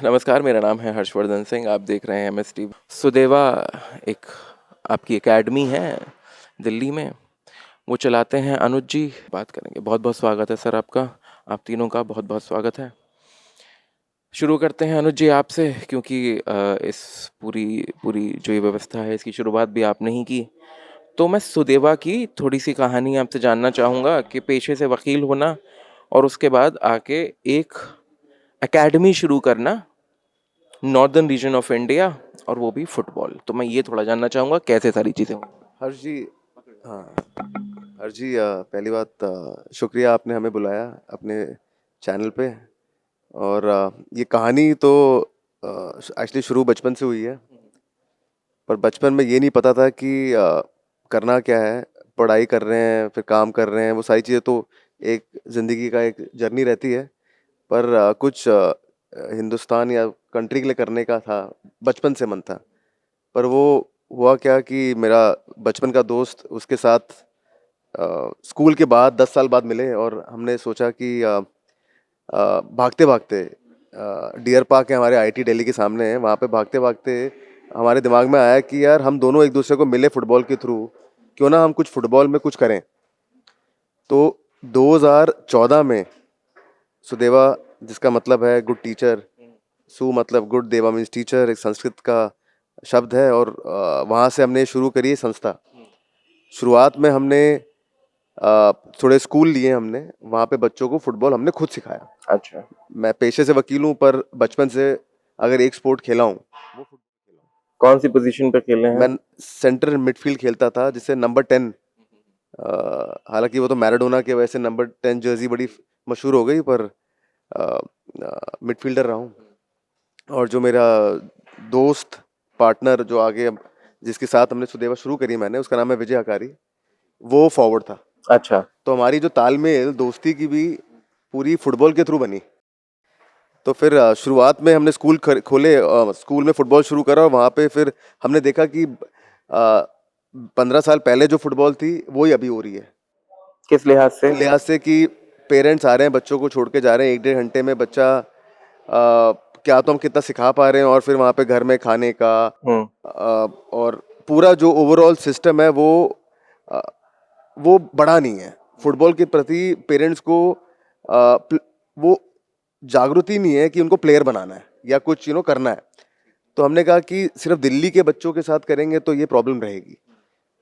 नमस्कार, मेरा नाम है हर्षवर्धन सिंह। आप देख रहे हैं एमएस टीवी। सुदेवा एक आपकी एकेडमी है दिल्ली में, वो चलाते हैं अनुज जी। बात करेंगे। बहुत बहुत स्वागत है सर आपका, आप तीनों का बहुत बहुत स्वागत है। शुरू करते हैं अनुज जी आपसे, क्योंकि इस पूरी पूरी जो ये व्यवस्था है इसकी शुरुआत भी आपने ही की। तो मैं सुदेवा की थोड़ी सी कहानी आपसे जानना चाहूँगा कि पेशे से वकील होना और उसके बाद आके एक एकेडमी शुरू करना नॉर्दर्न रीजन ऑफ इंडिया, और वो भी फुटबॉल। तो मैं ये थोड़ा जानना चाहूँगा कैसे सारी चीज़ें हुई। हर्ष जी, हाँ हर्ष जी, पहली बात शुक्रिया आपने हमें बुलाया अपने चैनल पे। और ये कहानी तो एक्चुअली शुरू बचपन से हुई है, पर बचपन में ये नहीं पता था कि करना क्या है। पढ़ाई कर रहे हैं, फिर काम कर रहे हैं, वो सारी चीज़ें तो एक ज़िंदगी का एक जर्नी रहती है। पर कुछ हिंदुस्तान या कंट्री के लिए करने का था, बचपन से मन था। पर वो हुआ क्या कि मेरा बचपन का दोस्त, उसके साथ स्कूल के बाद 10 साल बाद मिले और हमने सोचा कि भागते भागते डियर पार्क है हमारे आईटी दिल्ली के सामने है, वहाँ पे भागते भागते हमारे दिमाग में आया कि यार हम दोनों एक दूसरे को मिले फुटबॉल के थ्रू, क्यों ना हम कुछ फुटबॉल में कुछ करें। तो 2014 में सुदेवा, जिसका मतलब है गुड टीचर, सु मतलब गुड, देवा मीन्स टीचर, एक संस्कृत का शब्द है। और वहाँ से हमने शुरू करी है संस्था। शुरुआत में हमने थोड़े स्कूल लिए, हमने वहाँ पे बच्चों को फुटबॉल हमने खुद सिखाया। अच्छा, मैं पेशे से वकील हूँ, पर बचपन से अगर एक स्पोर्ट खेला हूँ वो फुटबॉल खेला हूँ। कौन सी पोजीशन पे खेले हैं? मैं सेंटर मिडफील्ड खेलता था, जिससे नंबर 10, हालांकि वो तो मैराडोना के वजह से नंबर 10 जर्सी बड़ी मशहूर हो गई, पर मिडफील्डर रहा हूँ। और जो मेरा दोस्त पार्टनर जो आगे जिसके साथ हमने सुदेवा शुरू करी मैंने, उसका नाम है विजय हकारी, वो फॉरवर्ड था। अच्छा, तो हमारी जो तालमेल दोस्ती की भी पूरी फुटबॉल के थ्रू बनी। तो फिर शुरुआत में हमने स्कूल खोले, स्कूल में फुटबॉल शुरू करा, और वहाँ पे फिर हमने देखा कि 15 साल पहले जो फुटबॉल थी वही अभी हो रही है। किस लिहाज से? इस लिहाज से कि पेरेंट्स आ रहे हैं, बच्चों को छोड़ के जा रहे हैं, 1-1.5 घंटे में बच्चा क्या तो हम कितना सिखा पा रहे हैं, और फिर वहाँ पे घर में खाने का और पूरा जो ओवरऑल सिस्टम है अ, वो बड़ा नहीं है। फुटबॉल के प्रति पेरेंट्स को वो जागृति नहीं है कि उनको प्लेयर बनाना है या कुछ करना है। तो हमने कहा कि सिर्फ दिल्ली के बच्चों के साथ करेंगे तो ये प्रॉब्लम रहेगी,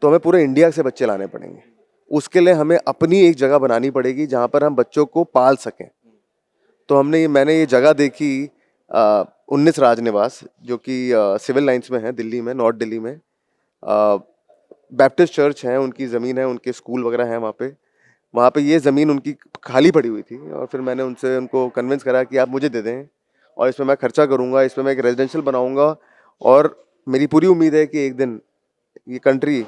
तो हमें पूरे इंडिया से बच्चे लाने पड़ेंगे। उसके लिए हमें अपनी एक जगह बनानी पड़ेगी जहाँ पर हम बच्चों को पाल सकें। तो मैंने ये जगह देखी, 19 राज निवास, जो कि सिविल लाइंस में है, दिल्ली में, नॉर्थ दिल्ली में। बैप्टिस्ट चर्च है, उनकी ज़मीन है, उनके स्कूल वगैरह हैं वहाँ पे ये ज़मीन उनकी खाली पड़ी हुई थी। और फिर मैंने उनको कन्विंस करा कि आप मुझे दे दें, और इसमें मैं खर्चा करूँगा, इसमें मैं एक रेजिडेंशियल बनाऊँगा। और मेरी पूरी उम्मीद है कि एक दिन ये कंट्री,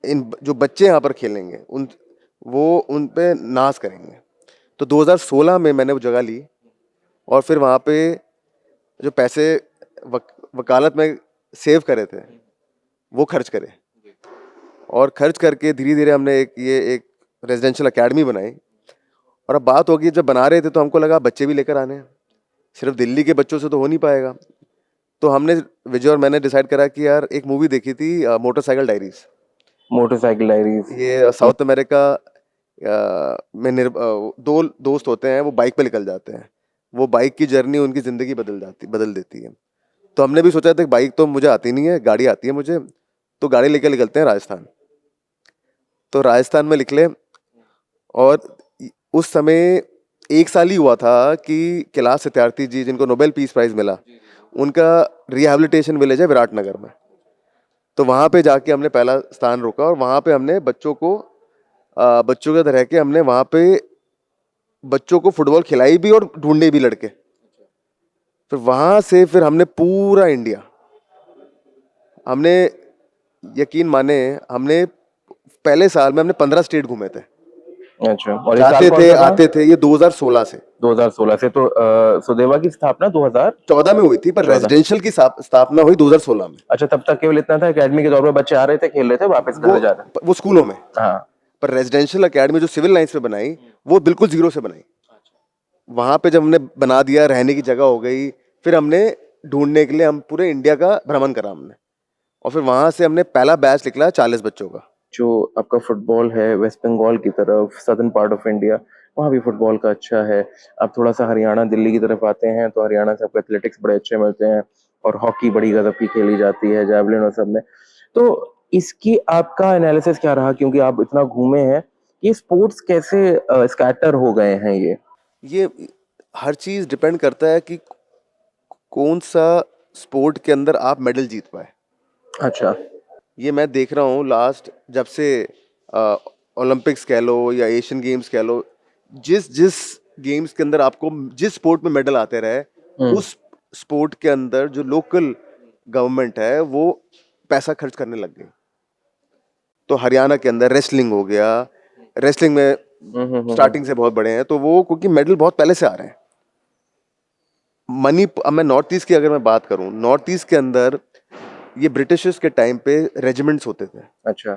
इन जो बच्चे यहाँ पर खेलेंगे उन पे नाज करेंगे। तो 2016 में मैंने वो जगह ली, और फिर वहाँ पे जो पैसे वकालत में सेव करे थे वो खर्च करे, और खर्च करके धीरे धीरे हमने एक रेजिडेंशियल एकेडमी बनाई। और अब बात होगी, जब बना रहे थे तो हमको लगा बच्चे भी लेकर आने हैं, सिर्फ दिल्ली के बच्चों से तो हो नहीं पाएगा। तो हमने, विजय और मैंने डिसाइड करा कि यार एक मूवी देखी थी, मोटरसाइकिल डायरीज। Motorcycle diaries. ये साउथ अमेरिका में दो दोस्त होते हैं, वो बाइक पे निकल जाते हैं, वो बाइक की जर्नी उनकी ज़िंदगी बदल देती है। तो हमने भी सोचा था कि बाइक तो मुझे आती नहीं है, गाड़ी आती है मुझे, तो गाड़ी लेकर निकलते हैं राजस्थान। तो राजस्थान में निकले, और उस समय 1 साल ही हुआ था कि कैलाश सत्यार्थी जी, जिनको नोबेल पीस प्राइज़ मिला, उनका रिहैबिलिटेशन विलेज है विराटनगर में। तो वहाँ पे जाके हमने पहला स्थान रोका, और वहाँ पे हमने बच्चों के अंदर रह के हमने वहाँ पे बच्चों को फुटबॉल खिलाई भी और ढूंढे भी लड़के। फिर वहाँ से फिर हमने पूरा इंडिया, हमने, यकीन माने, हमने पहले साल में हमने 15 स्टेट घूमे थे। अच्छा, और इस साल जाते कौन थे सा था? आते थे, ये 2016 से। 2016 से। तो सुदेवा की स्थापना 14 में हुई थी, पर 2014। रेजिडेंशियल की स्थापना हुई 2016 में। अच्छा, तब तक केवल इतना था, एकेडमी के तौर पर बच्चे आ रहे थे, खेल रहे थे, वापस वो घर जा रहे वो स्कूलों में, थे। हाँ। पर रेजिडेंशियल एकेडमी जो सिविल लाइंस पे बनाई वो बिल्कुल जीरो से बनाई। वहाँ पे जब हमने बना दिया, रहने की जगह हो गई, फिर हमने ढूंढने के लिए हम पूरे इंडिया का भ्रमण करा हमने, और फिर वहाँ से हमने पहला बैच निकला 40 बच्चों का। जो आपका फुटबॉल है वेस्ट बंगाल की तरफ, सदर्न पार्ट ऑफ इंडिया, वहाँ भी फुटबॉल का अच्छा है। आप थोड़ा सा हरियाणा दिल्ली की तरफ आते हैं तो हरियाणा से आपको एथलेटिक्स बड़े अच्छे मिलते हैं, और हॉकी बड़ी गजब की खेली जाती है, जैवलिन और सब में। तो इसकी आपका एनालिसिस क्या रहा, क्योंकि आप इतना घूमे हैं, ये स्पोर्ट्स कैसे स्कैटर हो गए हैं ये हर चीज़ डिपेंड करता है कि कौन सा स्पोर्ट के अंदर आप मेडल जीत पाए। अच्छा। ये मैं देख रहा हूँ लास्ट जब से ओलंपिक्स कह लो या एशियन गेम्स कह लो, जिस जिस गेम्स के अंदर आपको जिस स्पोर्ट में मेडल आते रहे, उस स्पोर्ट के अंदर जो लोकल गवर्नमेंट है वो पैसा खर्च करने लग गई। तो हरियाणा के अंदर रेसलिंग हो गया, रेसलिंग में स्टार्टिंग से बहुत बड़े हैं, तो वो क्योंकि मेडल बहुत पहले से आ रहे हैं। अब मैं नॉर्थ ईस्ट की अगर मैं बात करूं, नॉर्थ ईस्ट के अंदर ये ब्रिटिशर्स के टाइम पे रेजिमेंट्स होते थे। अच्छा।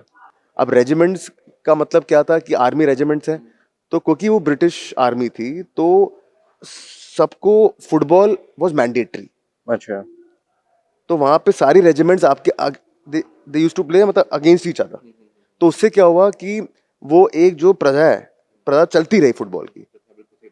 अब रेजिमेंट्स का मतलब क्या था कि आर्मी रेजिमेंट्स हैं, तो क्योंकि वो ब्रिटिश आर्मी थी तो सबको फुटबॉल वाज मैंडेटरी। अच्छा। तो वहाँ पे सारी रेजिमेंट्स आपके दे यूज्ड टू प्ले मतलब अगेंस्ट ईच अदर। तो उससे क्या हुआ कि वो एक जो प्रथा चलती रही, फुटबॉल की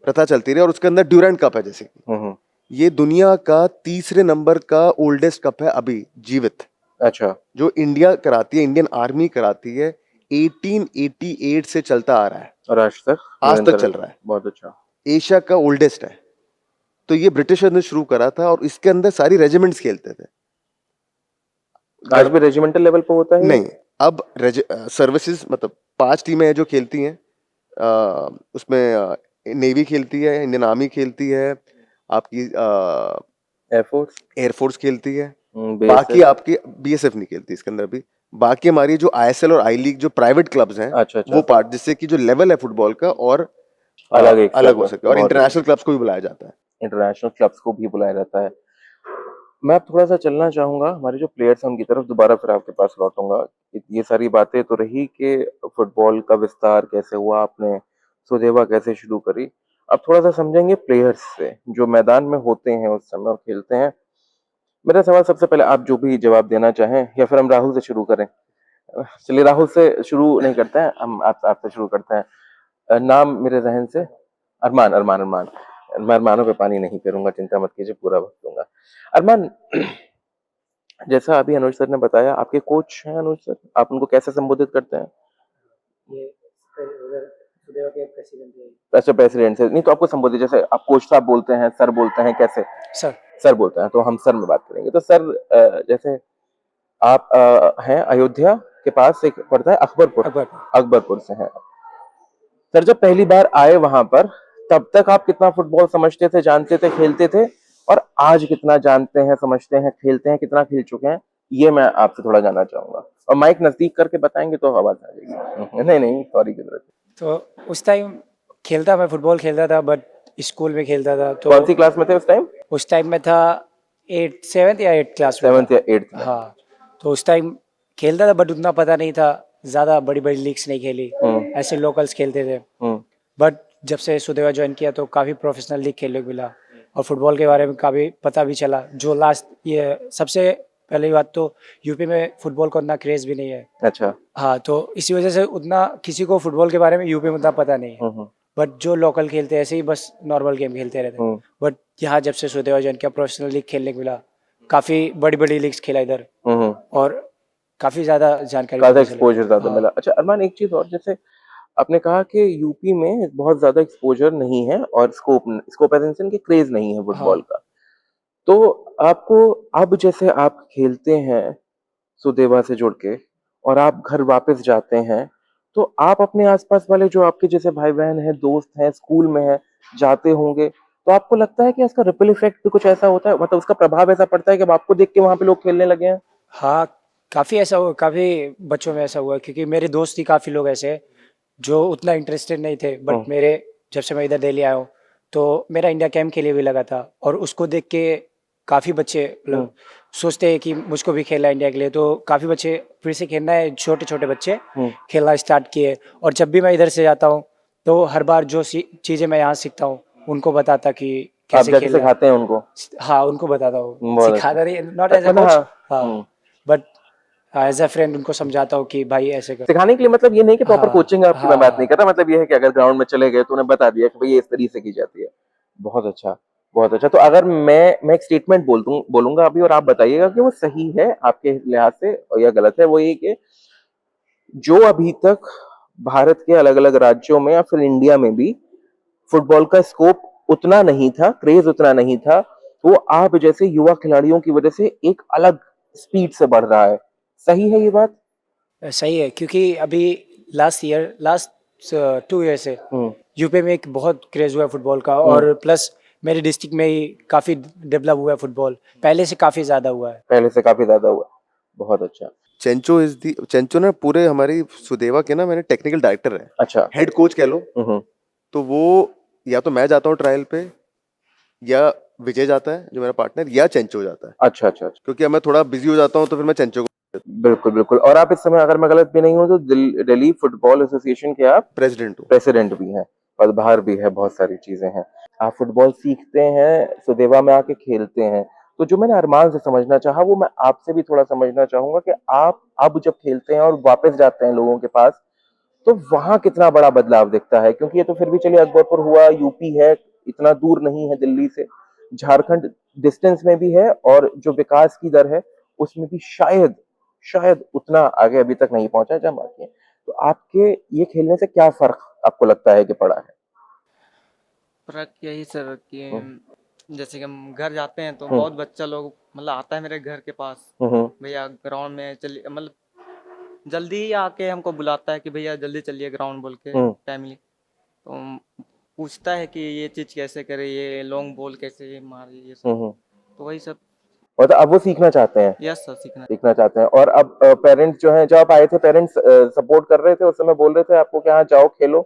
प्रथा चलती रही, और उसके अंदर ड्यूरेंट कप है, जैसे कि ये दुनिया का तीसरे नंबर का ओल्डेस्ट कप है अभी जीवित। अच्छा। जो इंडिया कराती है, इंडियन आर्मी कराती है, 1888 से चलता आ रहा है और आज तक चल रहा है। बहुत अच्छा। एशिया का ओल्डेस्ट है। तो ये ब्रिटिशर ने शुरू करा था और इसके अंदर सारी रेजिमेंट्स खेलते थे। आज भी रेजिमेंटल लेवल पे होता है? नहीं, अब सर्विसेज मतलब 5 टीमें हैं जो खेलती हैं। उसमें नेवी खेलती है, इंडियन आर्मी खेलती है, आपकी एयरफोर्स खेलती है, बाकी आपकी बीएसएफ नहीं खेलती इसके अंदर भी। बाकी हमारी जो आईएसएल और आई लीग जो प्राइवेट क्लब्स हैं, अच्छा। वो पार्ट, जिससे कि जो लेवल है फुटबॉल का और अलग हो सके, और इंटरनेशनल क्लब्स को भी बुलाया जाता है। इंटरनेशनल क्लब्स को भी बुलाया जाता है। मैं अब थोड़ा सा चलना चाहूंगा हमारे जो प्लेयर्स हैं उनकी तरफ, दोबारा फिर आपके पास लौटूंगा। ये सारी बातें तो रही कि फुटबॉल का विस्तार कैसे हुआ, आपने सुदेवा कैसे शुरू करी। अब थोड़ा सा समझेंगे प्लेयर्स से जो मैदान में होते हैं उस समय और खेलते हैं। मेरा सवाल सबसे पहले, आप जो भी जवाब देना चाहें, या फिर हम राहुल से शुरू करें? चलिए राहुल से शुरू नहीं करते हैं, हम आपसे शुरू करते हैं। नाम मेरे जहन से अरमान। अरमान अरमान मैं अरमानों पे पानी नहीं फेरूंगा, चिंता मत कीजिए, पूरा वक्त दूंगा। अरमान, जैसा अभी अनुज सर ने बताया, आपके कोच हैं अनुज सर, आप उनको कैसे संबोधित करते हैं? ये उधर सुदेवा के प्रेसिडेंट है। ऐसे प्रेसिडेंट से नहीं तो आपको संबोधित, जैसे आप कोच साहब बोलते हैं, सर बोलते हैं, कैसे? सर। सर बोलते हैं, तो हम सर में बात करेंगे। तो सर, जैसे आप हैं अयोध्या के पास, एक पड़ता है अकबरपुर, अकबरपुर से हैं सर। जब पहली बार आए वहां पर, तब तक आप कितना फुटबॉल समझते थे, जानते थे, खेलते थे, और आज कितना जानते हैं, समझते हैं, खेलते हैं, कितना खेल चुके हैं, ये मैं आपसे थोड़ा जानना चाहूंगा। और माइक नजदीक करके बताएंगे तो आवाज आ जाएगी। नहीं नहीं, सॉरी की जरूरत। तो उस टाइम मैं फुटबॉल खेलता था, बट स्कूल में खेलता था। तो कौन सी क्लास में थे उस टाइम? उस टाइम में था 7th या 8th क्लास में। 7th या 8th में। हाँ, तो उस टाइम खेलता था, बट उतना पता नहीं था, ज़्यादा बड़ी बड़ी लीग्स नहीं खेली, ऐसे लोकल्स खेलते थे। बट जब से सुदेवा ज्वाइन किया तो काफ़ी प्रोफेशनल लीग खेलने को मिला, और फुटबॉल के बारे में काफ़ी पता भी चला। जो लास्ट, ये सबसे पहली बात तो यूपी में फुटबॉल का उतना क्रेज भी नहीं है। अच्छा। हाँ, तो इसी वजह से उतना किसी को फुटबॉल के बारे में यूपी में उतना पता नहीं है। बट जो लोकल खेलते हैं ऐसे ही बस नॉर्मल गेम खेलते रहते हैं। बट यहाँ जब से सुदेवा ज्वाइन किया, प्रोफेशनल लीग खेलने को मिला, काफ़ी बड़ी बड़ी लीग्स खेला इधर, और काफ़ी ज़्यादा जानकारी, ज़्यादा एक्सपोजर ज़्यादा मिला। अच्छा अरमान, एक चीज़ और, जैसे आपने कहा कि यूपी में बहुत ज्यादा एक्सपोजर नहीं है और स्कोप एज इन के क्रेज नहीं है फुटबॉल का। तो आपको अब जैसे आप खेलते हैं सुदेवा से जुड़ के और आप घर वापस जाते हैं, तो आप अपने आसपास वाले जो आपके जैसे भाई बहन हैं, दोस्त हैं, स्कूल में हैं, जाते होंगे, तो आपको लगता है कि इसका रिपल इफेक्ट भी कुछ ऐसा होता है, मतलब उसका प्रभाव ऐसा पड़ता है कि अब आपको देख के वहां पे लोग खेलने लगे हैं? हाँ, काफ़ी ऐसा हुआ, काफ़ी बच्चों में ऐसा हुआ, क्योंकि मेरे दोस्त ही काफ़ी लोग ऐसे जो उतना इंटरेस्टेड नहीं थे, बट मेरे जब से मैं इधर दिल्ली आया हूँ तो मेरा इंडिया कैंप के लिए भी लगा था, और उसको देख के काफ़ी बच्चे सोचते हैं कि मुझको भी खेलना है इंडिया के लिए। तो काफ़ी बच्चे फिर से खेलना है, छोटे छोटे बच्चे खेलना स्टार्ट किए। और जब भी मैं इधर से जाता हूँ तो हर बार जो चीज़ें मैं यहाँ सीखता हूँ उनको बताता कि आप कैसे जाके खेलना है। सिखाते हैं उनको? हाँ, उनको बताता हूँ, बहुत अच्छा। सिखाता नहीं, नॉट एज अ मतलब कोच, हाँ, हाँ, बट एज अ फ्रेंड उनको समझाता हूँ कि भाई ऐसे कर। सिखाने के लिए मतलब ये नहीं कि प्रॉपर हाँ कोचिंग आपकी मैं बात नहीं हाँ कर रहा, मतलब ये है कि अगर ग्राउंड में चले गए तो उन्हें बता दिया कि भाई ये इस तरीके से की जाती है। बहुत अच्छा, बहुत अच्छा। तो अगर मैं एक स्टेटमेंट बोलूंगा अभी और आप बताइएगा कि वो सही है आपके लिहाज से और या गलत है। वो ये कि जो अभी तक भारत के अलग अलग राज्यों में या फिर इंडिया में भी फुटबॉल का स्कोप उतना नहीं था, क्रेज उतना नहीं था, वो आप जैसे युवा खिलाड़ियों की वजह से एक अलग स्पीड से बढ़ रहा है। सही है ये बात? सही है, क्योंकि अभी लास्ट 2 ईयर से हम्म यूपी में एक बहुत क्रेज हुआ है फुटबॉल का, हम्म। और प्लस मेरे डिस्ट्रिक्ट में ही काफ़ी डेवलप हुआ है फुटबॉल, पहले से काफ़ी ज़्यादा हुआ है। पहले से काफी ज्यादा हुआ। बहुत अच्छा। चेंचो ना पूरे हमारी सुदेवा के ना, मैंने टेक्निकल डायरेक्टर है, अच्छा। हेड कोच कह लो। हम्म। तो वो या तो मैं जाता हूँ ट्रायल पे, या विजय जाता है जो मेरा पार्टनर, या चेंचो जाता है, अच्छा अच्छा अच्छा। क्योंकि अब मैं थोड़ा बिजी हो जाता हूँ तो फिर मैं चेंचो को बिल्कुल बिल्कुल। और आप इस समय अगर मैं गलत भी नहीं हूँ तो दिल्ली फुटबॉल एसोसिएशन के आप प्रेसिडेंट हूँ। प्रेसिडेंट भी हैं, पदभार भी है, बहुत सारी चीजें हैं। आप फुटबॉल सीखते हैं, सुदेवा में आके खेलते हैं, तो जो मैंने अरमान से समझना चाहा वो मैं आपसे भी थोड़ा समझना चाहूंगा कि आप अब जब खेलते हैं और वापस जाते हैं लोगों के पास, तो वहां कितना बड़ा बदलाव दिखता है? क्योंकि ये तो फिर भी चलिए अकबरपुर हुआ, यूपी है, इतना दूर नहीं है दिल्ली से। झारखंड डिस्टेंस में भी है और जो विकास की दर है उसमें भी शायद शायद उतना आगे अभी तक नहीं पहुंचा जहां बाकी है। तो आपके ये खेलने से क्या फर्क आपको लगता है कि पड़ा है? फर्क यही सर हम्म कि जैसे कि हम घर जाते हैं तो हम्म बहुत बच्चा लोग मतलब आता है मेरे घर के पास, हम्म भैया ग्राउंड में चलिए, मतलब जल्दी ही आके हमको बुलाता है कि भैया जल्दी चलिए ग्राउंड बोल के हम्म फैमिली। तो पूछता है कि ये चीज़ कैसे करे, ये लॉन्ग बॉल कैसे मारे, ये सब। हम्म। तो वही सब। और तो अब वो सीखना चाहते हैं, यस सर, सीखना। सीखना चाहते हैं। और अब पेरेंट्स जो हैं, जब आप आए थे पेरेंट्स सपोर्ट कर रहे थे उस समय, बोल रहे थे आपको कि हाँ जाओ खेलो,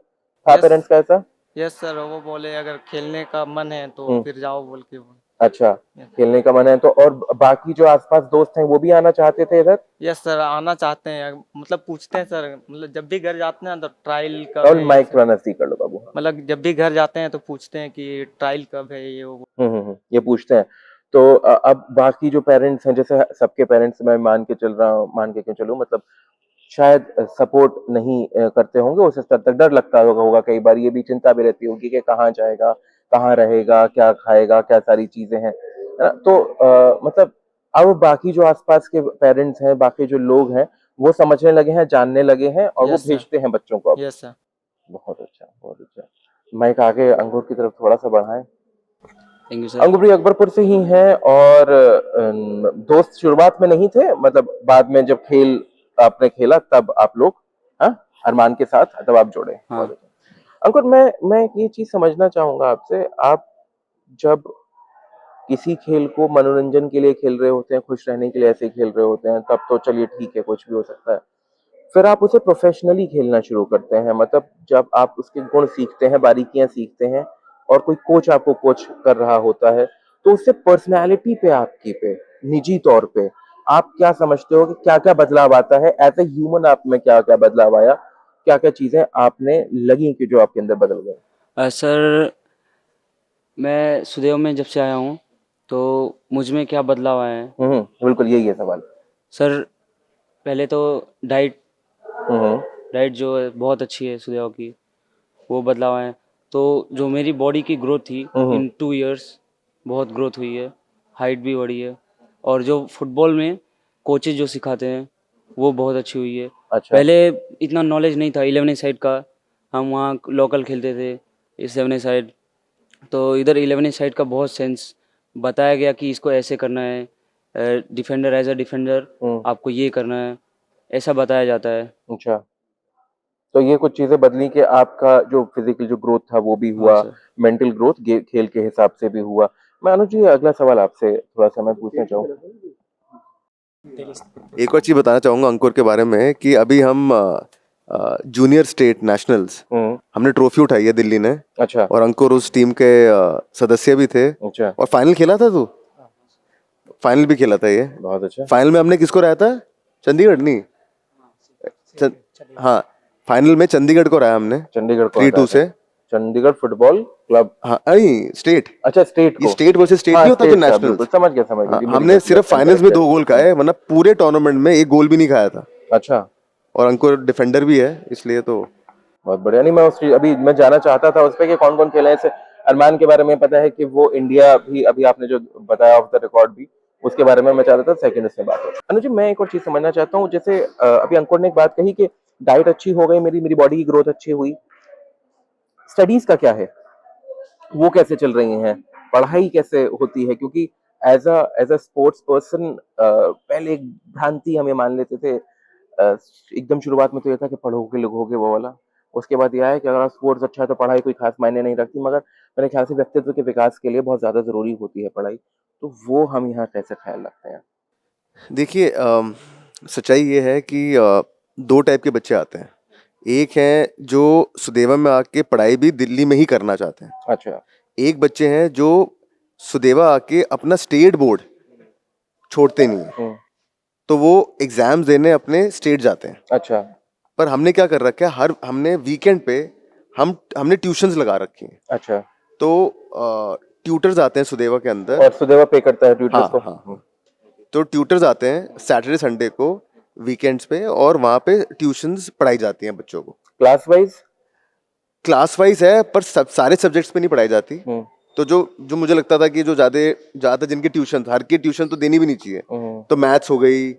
था यस, पेरेंट्स का ऐसा? यस सर, वो बोले अगर खेलने का मन है तो हम्म। फिर जाओ बोल के बोले। अच्छा, यस, खेलने का मन है तो। और बाकी जो आसपास दोस्त हैं वो भी आना चाहते थे इधर? यस सर, आना चाहते हैं, मतलब पूछते हैं सर, मतलब जब भी घर जाते हैं ना तो ट्रायल कब और है ये माइक सब। थोड़ा नजदीक कर लो बाबू। हाँ। मतलब जब भी घर जाते हैं तो पूछते हैं कि ट्रायल कब है ये वो। ये पूछते हैं। तो अब बाकी जो पेरेंट्स हैं, जैसे सबके पेरेंट्स, मैं मान के चल रहा हूँ, मान के क्यों चलूं, मतलब शायद सपोर्ट नहीं करते होंगे उस स्तर तक, डर लगता होगा कई बार, ये भी चिंता भी रहती होगी कि कहाँ जाएगा, कहाँ रहेगा, क्या खाएगा, क्या सारी चीजें हैं, है ना? तो मतलब अब बाकी जो आसपास के पेरेंट्स हैं, बाकी जो लोग हैं, वो समझने लगे हैं, जानने लगे हैं और वो यस सर, भेजते हैं बच्चों को अब। Yes sir. बहुत अच्छा, बहुत अच्छा। माइक आगे अंगूर की तरफ थोड़ा सा बढ़ाएं। Thank you sir. अंगूर भी अकबरपुर से ही हैं और दोस्त शुरुआत में नहीं थे, मतलब बाद में जब खेल आपने खेला तब आप लोग, हाँ, अरमान के साथ तब आप जुड़े। हाँ। बहुत अच्छा। अंकुर, मैं एक ये चीज समझना चाहूंगा आपसे, आप जब किसी खेल को मनोरंजन के लिए खेल रहे होते हैं, खुश रहने के लिए ऐसे खेल रहे होते हैं, तब तो चलिए ठीक है, कुछ भी हो सकता है। फिर आप उसे प्रोफेशनली खेलना शुरू करते हैं, मतलब जब आप उसके गुण सीखते हैं, बारीकियां सीखते हैं, और कोई कोच आपको कोच कर रहा होता है, तो उससे पर्सनैलिटी पे, आपकी पे, निजी तौर पे आप क्या समझते हो कि क्या क्या बदलाव आता है? एज ए ह्यूमन आप में क्या क्या बदलाव आया, क्या क्या चीजें आपने लगी कि जो आपके अंदर बदल गए? सर, मैं सुदेव में जब से आया हूँ तो मुझ में क्या बदलाव आया है? बिल्कुल यही है सवाल। सर, पहले तो डाइट हम्म डाइट जो है बहुत अच्छी है सुदेव की, वो बदलाव आए हैं। तो जो मेरी बॉडी की ग्रोथ थी हम्म। इन 2 इयर्स, बहुत ग्रोथ हुई है, हाइट भी बढ़ी है। और जो फुटबॉल में कोचेज जो सिखाते हैं वो बहुत अच्छी हुई है। अच्छा। पहले इतना नॉलेज नहीं था 11 साइड का, हम वहाँ लोकल खेलते थे 7 साइड, तो इधर 11 साइड का बहुत सेंस बताया गया कि इसको ऐसे करना है, डिफेंडर एज अ डिफेंडर आपको ये करना है, ऐसा बताया जाता है। अच्छा, तो ये कुछ चीजें बदली कि आपका जो फिजिकल जो ग्रोथ था वो भी हाँ हुआ, सर। मेंटल ग्रोथ खेल के हिसाब से भी हुआ। मैं अनुज जी, अगला सवाल आपसे थोड़ा सा मैं पूछना चाहूँ। एक और चीज बताना चाहूंगा अंकुर के बारे में कि अभी हम जूनियर स्टेट नेशनल्स हमने ट्रॉफी उठाई है दिल्ली ने। अच्छा और अंकुर उस टीम के सदस्य भी थे। अच्छा। और फाइनल खेला था तू? फाइनल भी खेला था ये। बहुत अच्छा। फाइनल में हमने किसको रहा था? चंडीगढ़ नहीं, हाँ, फाइनल में चंडीगढ़ को रहा हमने चंडीगढ़ को 3-2 हराया था। से। Chandigarh football club. हाँ नहीं, स्टेट। अच्छा, स्टेट ये को। स्टेट वर्सेस स्टेट हाँ, नहीं होता जो स्टेट का, नेशनल। बिल्कुल समझ गया, समझ गया हाँ, जी, मेरी हमने गलती, सिर्फ आपने फाइनल्स correct में 2 गोल किया। खाए, वरना पूरे टूर्नामेंट में 1 गोल भी नहीं खाया था। अच्छा, और अंकुर डिफेंडर भी है, इसलिए तो बहुत बढ़िया। नहीं, मैं उस अभी मैं जानना चाहता था उस पे कि कौन कौन खेला है। जैसे अरमान के बारे में पता है कि वो इंडिया भी, अभी आपने जो बताया ऑफ द रिकॉर्ड भी, उसके बारे में मैं चाहता था सेकंड उसमें बात हो। अनुज जी, मैं एक और चीज समझना चाहता हूँ। जैसे अभी अंकुर ने एक बात कही कि डाइट अच्छी हो गई, मेरी मेरी बॉडी की ग्रोथ अच्छी हुई, स्टडीज का क्या है, वो कैसे चल रही हैं, पढ़ाई कैसे होती है? क्योंकि एज अ स्पोर्ट्स पर्सन पहले एक भ्रांति हमें मान लेते थे, एकदम शुरुआत में तो ये था कि पढ़ोगे लिखोगे वो वाला। उसके बाद यह है कि अगर स्पोर्ट्स अच्छा है तो पढ़ाई कोई खास मायने नहीं रखती, मगर मेरे ख्याल से व्यक्तित्व के विकास के लिए बहुत ज्यादा जरूरी होती है पढ़ाई। तो वो हम यहाँ कैसे ख्याल रखते हैं? देखिए, सच्चाई ये है कि 2 टाइप के बच्चे आते हैं। एक हैं जो सुदेवा में आके पढ़ाई भी दिल्ली में ही करना चाहते हैं। अच्छा। एक बच्चे हैं जो सुदेवा आके अपना स्टेट बोर्ड छोड़ते नहीं हैं। तो वो एग्जाम्स देने अपने स्टेट जाते हैं। अच्छा। पर हमने क्या कर रखा है, हमने वीकेंड पे हमने ट्यूशंस लगा रखी हैं। अच्छा। तो ट्यूटर्स आते हैं सुदेवा के अंदर। और सुदेवा पे करता है ट्यूटर्स हाँ को? हाँ। तो ट्यूटर्स आते हैं सैटरडे संडे को, वीकेंड्स पे, और वहाँ पे ट्यूशंस पढ़ाई जाती हैं बच्चों को। Class wise? क्लास वाइज है, पर सारे सब्जेक्ट्स पे नहीं पढ़ाई जाती। तो जो जो मुझे लगता था कि जो ज़्यादा जिनकी ट्यूशन, हर की ट्यूशन तो देनी भी नहीं चाहिए, तो मैथ्स हो गई,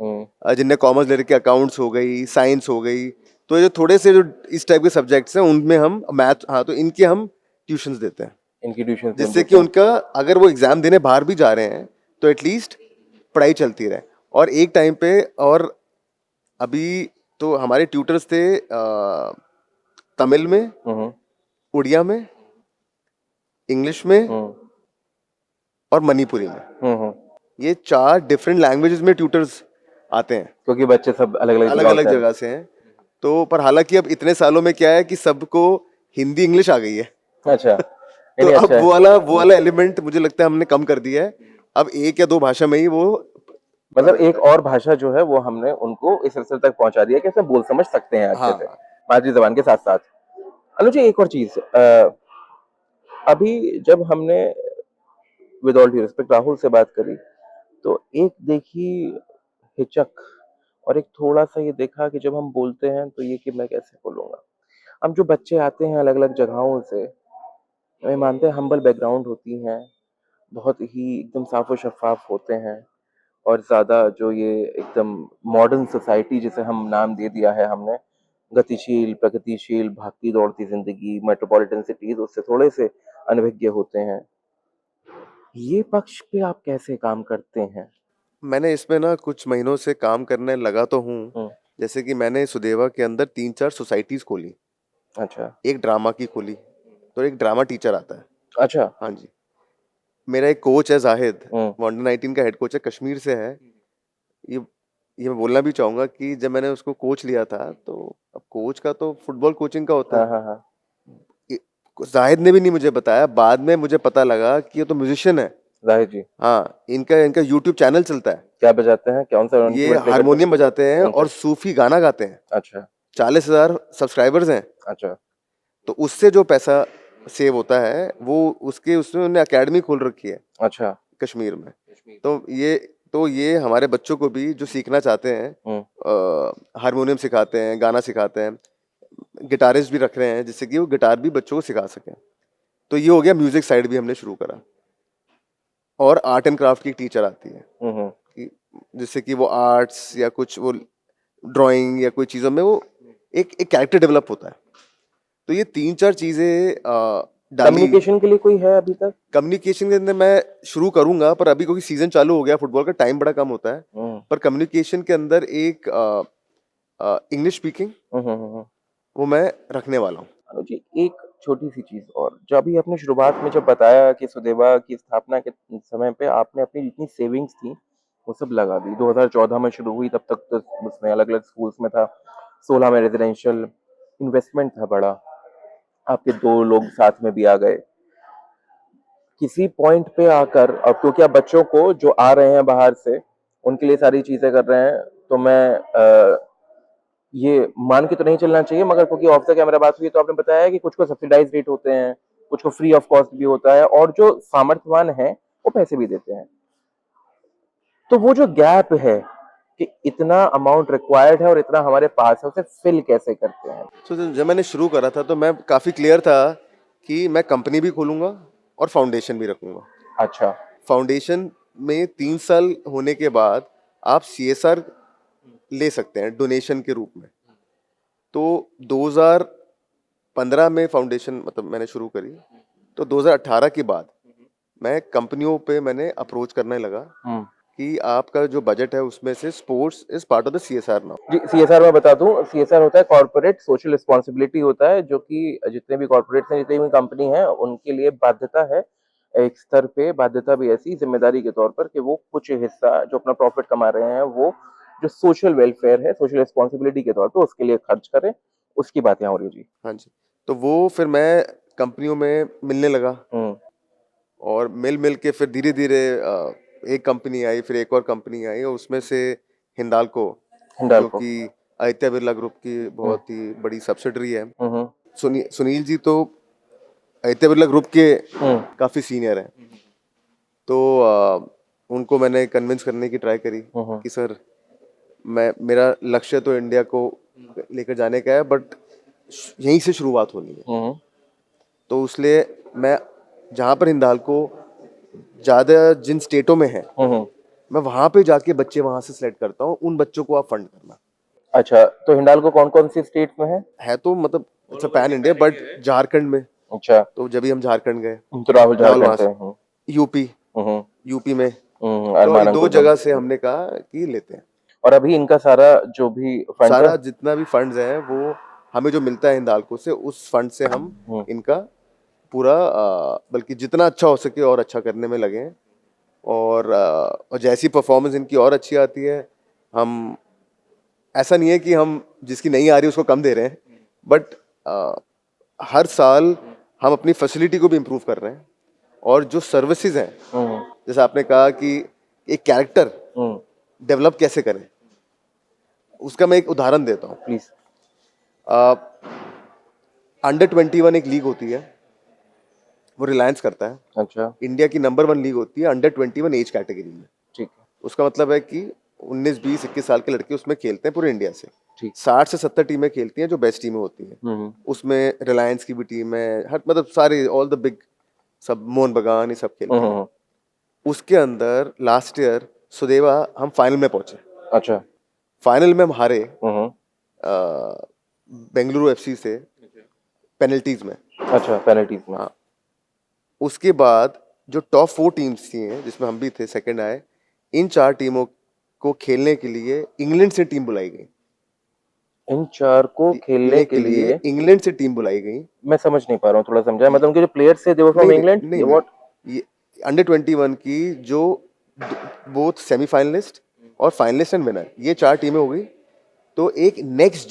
जिनने कॉमर्स ले रखी अकाउंट्स हो गई, साइंस हो गई, तो ये जो थोड़े से जो इस टाइप के सब्जेक्ट्स हैं उनमें हम मैथ, हाँ, तो इनके हम ट्यूशंस देते हैं, इनकी ट्यूशन जिससे कि उनका अगर वो एग्जाम देने बाहर भी जा रहे हैं तो एटलीस्ट पढ़ाई चलती रहे। और एक टाइम पे, और अभी तो हमारे ट्यूटर्स थे तमिल में, उड़िया में, इंग्लिश में और मणिपुरी में। ये 4 डिफरेंट लैंग्वेजेस में ट्यूटर्स आते हैं, क्योंकि बच्चे सब अलग अलग अलग अलग जगह से हैं। तो पर हालांकि अब इतने सालों में क्या है कि सबको हिंदी इंग्लिश आ गई है। अच्छा। तो नहीं, अब अच्छा है। वो वाला एलिमेंट मुझे लगता है हमने कम कर दिया है। अब 1 या 2 भाषा में ही वो, मतलब एक और भाषा जो है वो हमने उनको इस स्तर तक पहुंचा दिया कि उसमें बोल समझ सकते हैं अच्छे से, हाँ, मादरी जबान के साथ साथ। अनुज जी, एक और चीज, अभी जब हमने with all due respect Rahul से बात करी, तो एक देखी हिचक, और एक थोड़ा सा ये देखा कि जब हम बोलते हैं तो ये कि मैं कैसे बोलूंगा। अब जो बच्चे आते हैं अलग अलग जगहों से, मैं मानते हैं हम्बल बैकग्राउंड होती हैं, बहुत ही एकदम साफ और शफाफ होते हैं, और ज़्यादा जो ये एकदम मॉडर्न सोसाइटी जिसे हम नाम दे दिया है हमने, गतिशील, प्रगतिशील, भागती दौड़ती ज़िंदगी, मेट्रोपॉलिटन सिटीज़, उससे थोड़े से अनभिज्ञ होते हैं। ये पक्ष पे आप कैसे काम करते हैं? मैंने इसमें ना कुछ महीनों से काम करने लगा तो हूँ। हुँ, जैसे कि मैंने सुदेवा के अंदर 3-4 सोसाइटीज खोली। अच्छा, एक ड्रामा की खोली, तो एक ड्रामा टीचर आता है। अच्छा, हाँ जी। मेरा एक कोच है जाहिद, हुँ, वो अंडर 19 का हेड कोच है, कश्मीर से है। ये ये मैं बोलना भी चाहूँगा कि जब मैंने उसको कोच लिया था, तो अब कोच का तो फुटबॉल कोचिंग का होता हाँ, है। हाँ, हाँ, ये जाहिद ने भी नहीं मुझे बताया, बाद में मुझे पता लगा कि ये तो म्यूजिशियन है। ज़ाहिर जी। हाँ, इनका इनका यूट्यूब चैनल चलता है। क्या बजाते हैं? कौन-सा ये इंस्ट्रूमेंट प्ले करते हैं? हारमोनियम बजाते हैं कौन-सा? और सूफी गाना गाते हैं। अच्छा, 40,000 सब्सक्राइबर्स हैं। अच्छा, तो उससे जो पैसा सेव होता है, वो उसके उसमें उन्होंने अकेडमी खोल रखी है अच्छा, कश्मीर में। तो ये हमारे बच्चों को भी जो सीखना चाहते हैं, हुँ, हारमोनियम सिखाते हैं, गाना सिखाते हैं, गिटारिस्ट भी रख रहे हैं जिससे कि वो गिटार भी बच्चों को सिखा सकें। तो ये हो गया, म्यूजिक साइड भी हमने शुरू करा। और आर्ट एंड क्राफ्ट की टीचर आती है हुँ, कि जिससे कि वो आर्ट्स या कुछ वो ड्राइंग या कोई चीज़ों में वो एक कैरेक्टर डेवलप होता है। तो ये 3-4 चीज़ें डाली। कम्युनिकेशन के लिए कोई है अभी तक? कम्युनिकेशन के अंदर मैं शुरू करूंगा, पर अभी क्योंकि सीजन चालू हो गया फुटबॉल का, टाइम बड़ा कम होता है। हुँ, पर कम्युनिकेशन के अंदर एक इंग्लिश स्पीकिंग हुँ। वो मैं रखने वाला हूँ। अनुज जी, एक छोटी-सी चीज़ और, जो अभी आपने शुरुआत में जब बताया कि सुदेवा की स्थापना के समय पे आपने अपनी जितनी सेविंग्स थी, वो सब लगा दी। 2014 में शुरू हुई, तब तक तो उसमें अलग-अलग स्कूल्स में था, 16 में रेज़िडेंशियल, इन्वेस्टमेंट था बड़ा, आपके 2 लोग साथ में भी आ गए। किसी पॉइंट पे आकर, अब क्योंकि अब बच्चों को जो आ रहे हैं बाहर से, उनके लिए सारी चीज़ें कर रहे हैं, तो मैं ये मान के तो नहीं चलना चाहिए, मगर क्योंकि ऑफ द कैमरा बात हुई तो आपने बताया कि कुछ को सब्सिडाइज रेट होते हैं, कुछ को फ्री ऑफ कॉस्ट भी होता है, और जो सामर्थ्यवान है वो पैसे भी देते हैं। तो वो जो गैप है कि इतना अमाउंट रिक्वायर्ड है और इतना हमारे पास है, उसे फिल कैसे करते हैं? तो जब मैंने शुरू करा था तो मैं काफ़ी क्लियर था कि मैं कंपनी भी खोलूँगा और फाउंडेशन भी रखूँगा। अच्छा। फाउंडेशन में 3 साल होने के बाद आप सीएसआर ले सकते हैं डोनेशन के रूप में। तो 2015 में फाउंडेशन मतलब मैंने शुरू करी, तो 2018 के बाद मैं कंपनियों पे मैंने अप्रोच करने लगा कि आपका जो बजट है उसमें से sports is part of the CSR now. जी, सीएसआर मैं बता दूं, सीएसआर होता है कॉर्पोरेट सोशल रिस्पॉन्सिबिलिटी होता है, जो कि जितने भी कॉर्पोरेट्स हैं, जितनी भी कंपनी है, उनके लिए बाध्यता है। एक स्तर पे बाध्यता भी ऐसी जिम्मेदारी के तौर पर कि वो कुछ हिस्सा जो अपना प्रॉफिट कमा रहे हैं, वो जो सोशल वेलफेयर है, सोशल रिस्पॉन्सिबिलिटी के तौर पर उसके लिए खर्च करें। उसकी बात यहाँ हो रही है। जी। हाँ जी, तो वो फिर मैं कंपनियों में मिलने लगा हम्म। और मिल के फिर धीरे धीरे एक कंपनी आई, फिर एक और कंपनी आई, और उसमें से हिंडाल्को, जो हिंडाल्को। कि आदित्य बिरला ग्रुप की बहुत ही बड़ी सब्सिडरी है। हम्म। सुनील जी तो आदित्य बिरला ग्रुप के हम्म। काफ़ी सीनियर हैं, तो उनको मैंने कन्विंस करने की ट्राई करी कि सर मेरा लक्ष्य तो इंडिया को लेकर जाने का है, बट यहीं से शुरुआत होनी है। तो इसलिए मैं जहाँ पर हिंडाल्को ज़्यादा जिन स्टेटों में है, मैं वहाँ पे जाके बच्चे वहाँ से सेलेक्ट करता हूँ, उन बच्चों को आप फंड करना। अच्छा, तो हिंडाल्को कौन कौन सी स्टेट में है? तो मतलब it's pan India, but Jharkhand में। अच्छा। तो जब भी हम झारखंड गए, तो राहुल राहुल झारखंड वहाँ से। से, यूपी में, तो अरमान दो अंकुर जगह से हमने कहा कि लेते हैं। और अभी इनका सारा जो भी फंड सारा जितना भी फंड्स हैं वो हमें जो मिलता है हिंडाल्को से, उस फंड से हम इनका पूरा बल्कि जितना अच्छा हो सके और अच्छा करने में लगे हैं। और जैसी परफॉर्मेंस इनकी और अच्छी आती है, हम ऐसा नहीं है कि हम जिसकी नहीं आ रही उसको कम दे रहे हैं, बट हर साल हम अपनी फैसिलिटी को भी इम्प्रूव कर रहे हैं। और जो सर्विसेज हैं, जैसे आपने कहा कि एक कैरेक्टर डेवलप कैसे करें, उसका मैं एक उदाहरण देता हूँ प्लीज। अंडर 21 एक लीग होती है, वो रिलायंस करता है। अच्छा। इंडिया की नंबर 1 लीग होती है अंडर 21 एज कैटेगरी में। ठीक है। उसका मतलब है कि 19, 20, 21 साल के लड़के उसमें खेलते हैं पूरे इंडिया से। ठीक। 60 से 70 टीमें खेलती हैं जो बेस्ट टीमें होती हैं। उसमें रिलायंस की भी टीम है, हर मतलब सारे ऑल द बिग, सब मोहन बगान, ये सब खेलते हैं। उसके अंदर लास्ट ईयर सुदेवा हम फाइनल में पहुंचे। अच्छा। फाइनल में हम हारे बेंगलुरु एफसी से पेनल्टीज में। अच्छा, पेनल्टीज में। हाँ, उसके बाद जो टॉप 4 टीम्स थी हैं, जिसमें हम भी थे, सेकंड आए, इन 4 टीमों को खेलने के लिए इंग्लैंड से टीम बुलाई गई। इन 4 को खेलने के लिए इंग्लैंड से टीम बुलाई गई। मैं समझ नहीं पा रहा हूँ, थोड़ा समझाएं। मतलब उनके जो प्लेयर्स थे, दे वर फ्रॉम नहीं, इंग्लैंड? नहीं, व्हाट? ये अंडर 21 की जो बोथ सेमीफाइनलिस्ट और फाइनलिस्ट एंड विनर, ये 4 टीमें हो गई। तो एक नेक्स्ट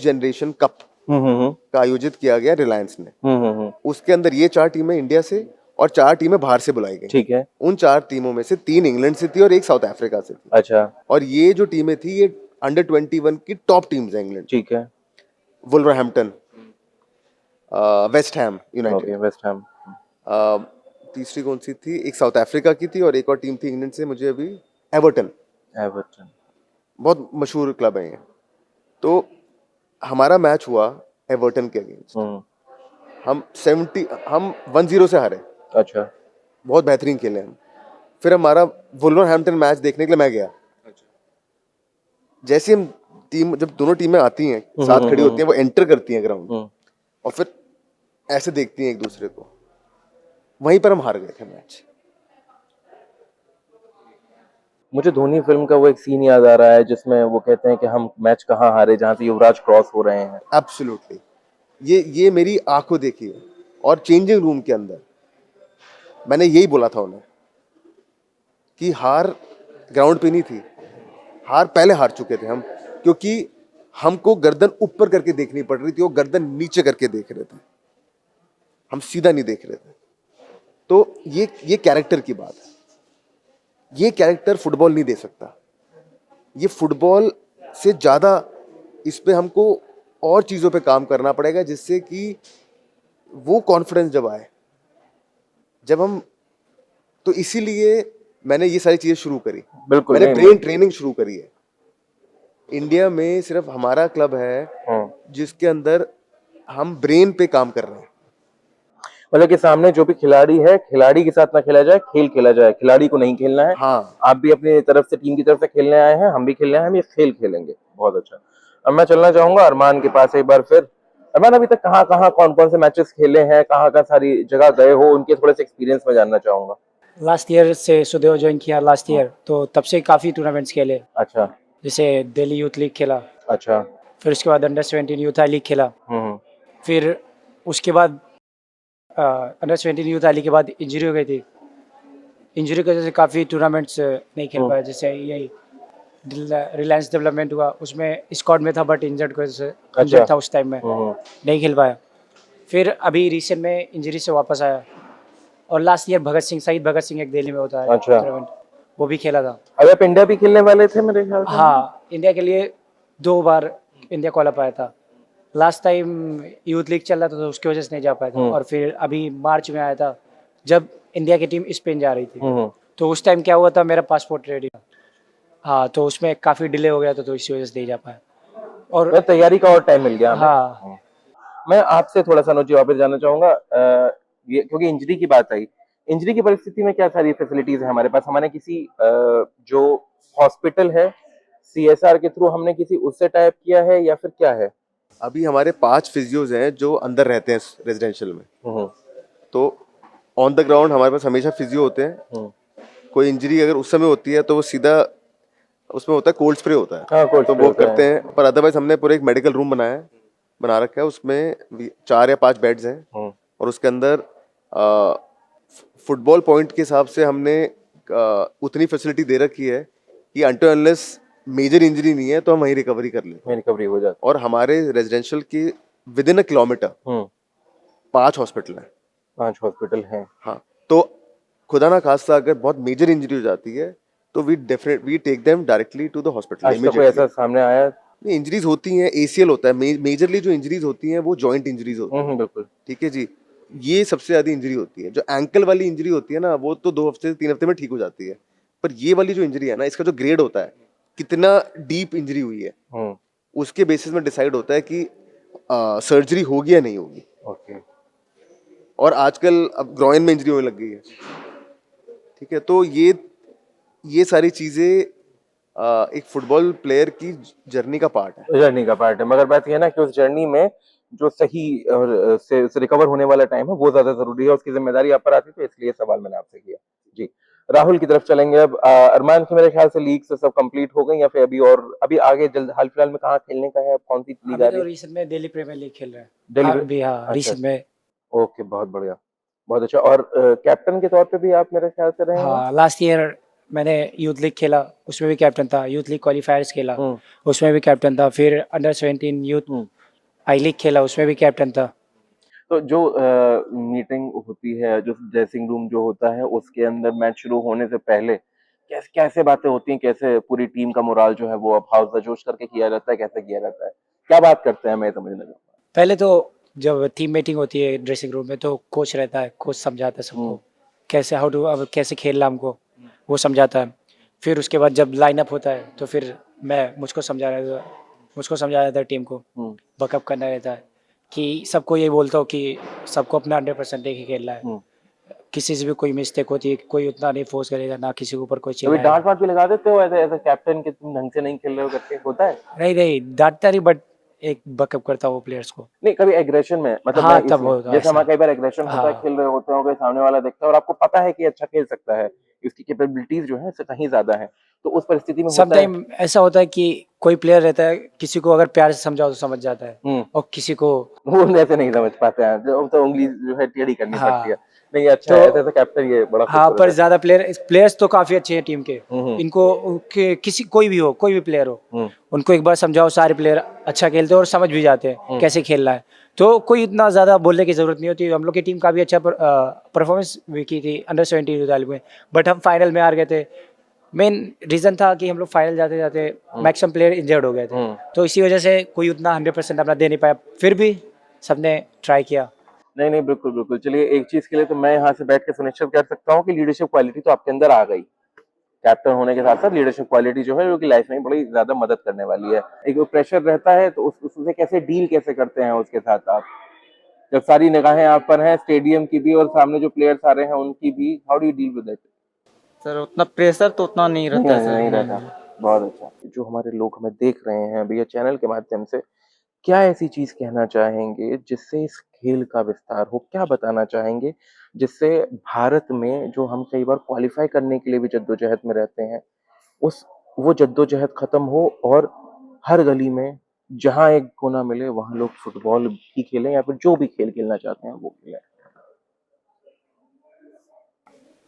जनरेशन कप का आयोजित किया गया रिलायंस ने। उसके अंदर ये 4 टीमें इंडिया से और 4 टीमें बाहर से बुलाई गई। ठीक है। उन 4 टीमों में से 3 इंग्लैंड से थी और एक साउथ अफ्रीका से थी। अच्छा। और ये जो टीमें थी, ये अंडर 21 की टॉप टीम्स हैं इंग्लैंड। ठीक है। Wolverhampton, West Ham United, okay, West Ham. तीसरी कौन सी थी, एक साउथ अफ्रीका की थी और एक और टीम थी इंग्लैंड से, मुझे अभी एवर्टन, बहुत मशहूर क्लब है ये। तो हमारा मैच हुआ एवर्टन के अगेंस्ट, हम 1-0 से हारे। अच्छा। बहुत बेहतरीन खेले हम। फिर हमारा वुल्वरहैम्पटन मैच देखने के लिए मैं गया। जैसे हम जब दोनों टीमें आती हैं, साथ खड़ी होती हैं, वो एंटर करती हैं ग्राउंड और फिर ऐसे देखती हैं एक दूसरे को, वहीं पर हम हार गए थे मैच। मुझे धोनी फिल्म का वो एक सीन याद आ रहा है जिसमें वो कहते हैं कि हम मैच कहाँ हारे, जहाँ से युवराज क्रॉस हो रहे हैं। एब्सोल्युटली, ये मेरी आंखों देखी है। और चेंजिंग रूम के अंदर मैंने यही बोला था उन्हें कि हार ग्राउंड पे नहीं थी, हार पहले हार चुके थे हम, क्योंकि हमको गर्दन ऊपर करके देखनी पड़ रही थी, वो गर्दन नीचे करके देख रहे थे, हम सीधा नहीं देख रहे थे। तो ये कैरेक्टर की बात है। ये कैरेक्टर फुटबॉल नहीं दे सकता। ये फुटबॉल से ज़्यादा इस पे हमको और चीज़ों पे काम करना पड़ेगा, जिससे कि वो कॉन्फिडेंस जब आए, जब हम, तो इसीलिए मैंने ये सारी चीज़ें शुरू करी। बिल्कुल मैंने नहीं, ब्रेन ट्रेनिंग शुरू करी है। इंडिया में सिर्फ हमारा क्लब है जिसके अंदर हम ब्रेन पे काम कर रहे हैं। मतलब कि सामने जो भी खिलाड़ी है, खिलाड़ी के साथ ना खेला जाए, खेल खेला जाए, खिलाड़ी को नहीं खेलना है। हाँ, आप भी अपनी तरफ से, टीम की तरफ से खेलने आए हैं, हम भी खेलने आए हैं, हम ये खेल खेलेंगे। बहुत अच्छा। अब मैं चलना चाहूंगा अरमान के पास एक बार फिर। अरमान, अभी तक कहाँ कहाँ कौन कौन से मैचेस खेले हैं, कहाँ कहाँ सारी जगह गए हो, उनके थोड़े से एक्सपीरियंस में जानना चाहूंगा। लास्ट ईयर से सुदेव ज्वाइन किया लास्ट ईयर, तो तब से काफ़ी टूर्नामेंट्स खेले। अच्छा जैसे दिल्ली यूथ लीग खेला, अच्छा। फिर उसके बाद अंडर 17 यूथ आई लीग खेला, हम्म। फिर उसके बाद अंडर 17 यूथ आई लीग के बाद इंजरी हो गई थी। इंजरी की वजह से काफ़ी टूर्नामेंट्स नहीं खेल पाया। जैसे यही रिलायंस डेवलपमेंट हुआ, उसमें स्क्वाड में था बट इंजर्ड की वजह से, इंजर्ड था उस टाइम में, नहीं खेल पाया। फिर अभी रिसेंट में इंजरी से वापस आया, और लास्ट ईयर शहीद भगत सिंह एक दिल्ली में होता है अच्छा। टूर्नामेंट, वो भी खेला था। अभी आप इंडिया भी खेलने वाले थे मेरे ख्याल से। हाँ, इंडिया के लिए 2 बार इंडिया क्वालिफाई था। लास्ट टाइम यूथ लीग चल रहा था तो उसकी वजह से नहीं जा पाया था, और फिर अभी मार्च में आया था जब इंडिया की टीम स्पेन जा रही थी। तो उस टाइम क्या हुआ था, मेरा पासपोर्ट रेडी था, हाँ, तो उसमें काफ़ी डिले हो गया था, तो इसी वजह से नहीं जा पाया। और तैयारी का और टाइम मिल गया हमें। हाँ, मैं आपसे थोड़ा सा अनुज जी वापस जानना चाहूंगा, ये क्योंकि इंजरी की बात आई, इंजरी की परिस्थिति में क्या सारी फैसिलिटीज है हमारे पास? हमने किसी जो हॉस्पिटल है सीएसआर के थ्रू, हमने किसी उससे टाइप किया है या फिर क्या है? अभी हमारे 5 फिजियोज हैं जो अंदर रहते हैं रेजिडेंशियल में। तो ऑन द ग्राउंड हमारे पास हमेशा फिजियो होते हैं। कोई इंजरी अगर उस समय होती है तो वो सीधा उसमें होता है, कोल्ड स्प्रे होता है। हाँ, cold तो spray वो होता करते हैं। पर अदरवाइज हमने पूरा एक मेडिकल रूम बना रखा है। उसमें 4 या 5 बेड्स हैं, और उसके अंदर फुटबॉल पॉइंट के हिसाब से हमने उतनी फैसिलिटी दे रखी है कि अनटिल अनलेस मेजर इंजरी नहीं है तो हम वहीं रिकवरी कर लें। रिकवरी हो जाती और हमारे रेजिडेंशियल के विद इन अ किलोमीटर है। 5 हॉस्पिटल हैं। 5 हॉस्पिटल हैं। हाँ, तो खुदा ना खास्ता अगर बहुत मेजर इंजरी हो जाती है तो we take them directly to the hospital आज तक कोई ऐसा सामने आया? नहीं, इंजरीज होती हैं, एसीएल होता है। मेजरली जो इंजरीज होती हैं वो जॉइंट इंजरीज होती हैं। बिल्कुल। ठीक है जी, ये सबसे ज्यादा इंजरी होती है। जो एंकल वाली इंजरी होती है ना, वो तो 2 हफ्ते से 3 हफ्ते में ठीक हो जाती है। पर ये वाली जो इंजरी है ना, इसका जो ग्रेड होता है, कितना डीप इंजरी हुई है, उसके बेसिस में डिसाइड होता है कि सर्जरी होगी या नहीं होगी। ओके। और आजकल अब ग्रॉइन में इंजरी होने लग गई है। ठीक है, तो ये सारी चीजें एक फुटबॉल प्लेयर की जर्नी का पार्ट है। जर्नी का पार्ट है, मगर बात ये है ना कि उस जर्नी में जो सही और से रिकवर होने वाला टाइम है वो ज्यादा जरूरी है, उसकी जिम्मेदारी आप पर आती है, तो इसलिए सवाल मैंने आपसे किया। जी, राहुल की तरफ चलेंगे अब। अरमान की मेरे ख्याल से लीग से सब कंप्लीट हो गई या फिर अभी आगे जल्द हाल फिलहाल में कहाँ खेलने का है? कौन सी लीग आ अभी रही तो है? रिसेंट में दिल्ली प्रीमियर लीग खेल रहे हैं। दिल्ली हाँ, में? अभी हाँ, अच्छा, रिसेंट में। ओके, बहुत बढ़िया, बहुत अच्छा। और कैप्टन के तौर पे भी आप मेरे ख्याल से रहे हैं? हाँ, लास्ट ईयर मैंने यूथ लीग खेला, उसमें भी कैप्टन था। यूथ लीग क्वालिफायर्स खेला, उसमें भी कैप्टन था। फिर अंडर 17 यूथ आई लीग खेला, उसमें भी कैप्टन था। तो जो मीटिंग होती है, जो ड्रेसिंग रूम जो होता है, उसके अंदर मैच शुरू होने से पहले कैसे कैसे बातें होती हैं? कैसे पूरी टीम का मोराल जो है वो अप हाउस जोश करके किया जाता है? कैसे किया जाता है? क्या बात करते हैं, मैं समझना चाहूंगा। पहले तो जब टीम मीटिंग होती है ड्रेसिंग रूम में, तो कोच रहता है, कोच समझाता है सबको कैसे अब कैसे खेलना हमको, वो समझाता है। फिर उसके बाद जब लाइनअप होता है तो फिर मुझको समझाया जाता है, टीम को बकअप करना रहता है कि सबको ये बोलता हूँ कि सबको अपना 100% देके खेलना है। किसी से भी कोई मिस्टेक होती है, कोई उतना नहीं फोर्स करेगा, ना किसी के ऊपर कोई कभी चिल्लाएगा। डांट वाट भी लगा देते हो एज कैप्टन कि तुम ढंग से नहीं खेल रहे हो करके? होता है? नहीं डांटता नहीं, बट एक बकअप करता हूँ प्लेयर्स को। नहीं, कभी एग्रेशन में, मतलब हाँ, मैं तब इसमें होता है जैसे हमारा ऐसा। कई बार एग्रेशन होता है, हाँ, खेल रहे होते हो, कोई सामने वाला देखता है और आपको पता है कि अच्छा खेल सकता है, इसकी कैपेबिलिटीज जो है इससे कहीं ज्यादा है, तो उस परिस्थिति में होता है। समटाइम ऐसा होता है कि कोई प्लेयर रहता है, किसी को अगर प्यार से समझाओ तो समझ जाता है, और किसी को वो ऐसे नहीं समझ पाते हैं, तो उंगली जो है टेढ़ी करनी पड़ती है। हाँ, नहीं, अच्छा तो है, ऐसे कैप्टन, ये बड़ा हाँ, खूबसूरत पर है। ज्यादा प्लेयर्स तो काफी अच्छे हैं टीम के। इनको किसी कोई भी प्लेयर हो, उनको एक बार समझाओ, सारे प्लेयर अच्छा खेलते हैं और समझ भी जाते हैं कैसे खेलना है। तो कोई इतना ज्यादा बोलने की जरूरत नहीं होती। हम लोग की टीम काफी अच्छा परफॉर्मेंस भी की थी अंडर 17 यूथ में, बट हम फाइनल में हार गए थे। मेन रीज़न था कि हम लोग फाइनल जाते जाते मैक्सिमम प्लेयर इंजर्ड हो गए थे, तो इसी वजह से कोई उतना 100% अपना दे नहीं पाया, फिर भी सबने ट्राई किया। नहीं, नहीं, बिल्कुल, बिल्कुल। चलिए एक चीज़ के लिए तो मैं यहाँ से बैठ के सुनिश्चित कर सकता हूँ कि लीडरशिप क्वालिटी तो आपके अंदर आ गई। कैप्टन होने के साथ-साथ लीडरशिप क्वालिटी जो है वो कि लाइफ में बड़ी ज़्यादा मदद करने वाली है। एक वो प्रेशर रहता है तो उस उससे कैसे डील कैसे करते हैं उसके साथ आप? जब सारी निगाहें आप पर हैं स्टेडियम की भी और सामने जो प्लेयर्स आ रहे हैं उनकी भी, how do you deal with it? Sir उतना प्रेशर तो उतना नहीं नहीं, रहता है नहीं, सर। नहीं रहता। बहुत अच्छा। जो हमारे लोग हमें देख रहे हैं भैया चैनल के माध्यम से, क्या ऐसी चीज़ कहना चाहेंगे जिससे इस खेल का विस्तार हो? क्या बताना चाहेंगे जिससे भारत में जो हम कई बार क्वालीफाई करने के लिए भी जद्दोजहद में रहते हैं, उस वो जद्दोजहद खत्म हो और हर गली में जहाँ एक कोना मिले वहाँ लोग फुटबॉल ही खेलें या फिर जो भी खेल खेलना चाहते हैं वो खेलें?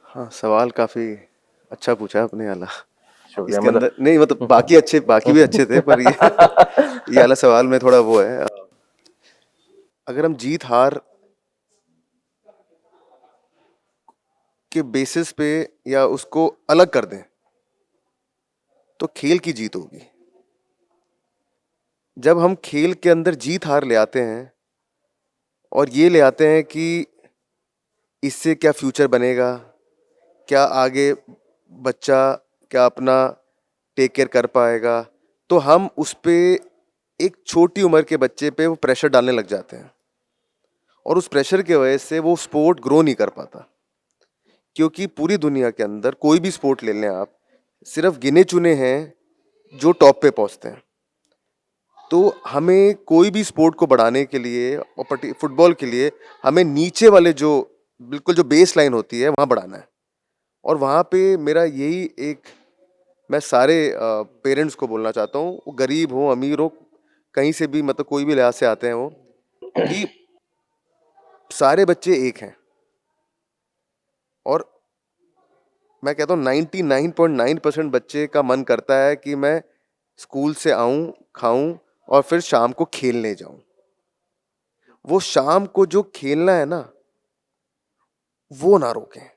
हाँ, सवाल काफ़ी अच्छा पूछा आपने आला। शुक्रिया इसके मतलब अंदर नहीं मतलब बाकी भी अच्छे थे पर ये ये वाला सवाल में थोड़ा वो है। अगर हम जीत हार के बेसिस पे या उसको अलग कर दें तो खेल की जीत होगी। जब हम खेल के अंदर जीत हार ले आते हैं और ये ले आते हैं कि इससे क्या फ्यूचर बनेगा, क्या आगे बच्चा क्या अपना टेक केयर कर पाएगा, तो हम उस पे एक छोटी उम्र के बच्चे पे वो प्रेशर डालने लग जाते हैं और उस प्रेशर की वजह से वो स्पोर्ट ग्रो नहीं कर पाता। क्योंकि पूरी दुनिया के अंदर कोई भी स्पोर्ट ले लें आप, सिर्फ गिने चुने हैं जो टॉप पे पहुंचते हैं। तो हमें कोई भी स्पोर्ट को बढ़ाने के लिए और फुटबॉल के लिए हमें नीचे वाले जो बिल्कुल जो बेस लाइन होती है वहाँ बढ़ाना है। और वहाँ पे मेरा यही एक मैं सारे पेरेंट्स को बोलना चाहता हूँ, वो गरीब हो अमीर हो कहीं से भी मतलब कोई भी लिहाज से आते हैं वो, कि सारे बच्चे एक हैं। और मैं कहता हूँ 99.9% बच्चे का मन करता है कि मैं स्कूल से आऊँ, खाऊं और फिर शाम को खेलने जाऊं। वो शाम को जो खेलना है ना वो ना रोकें।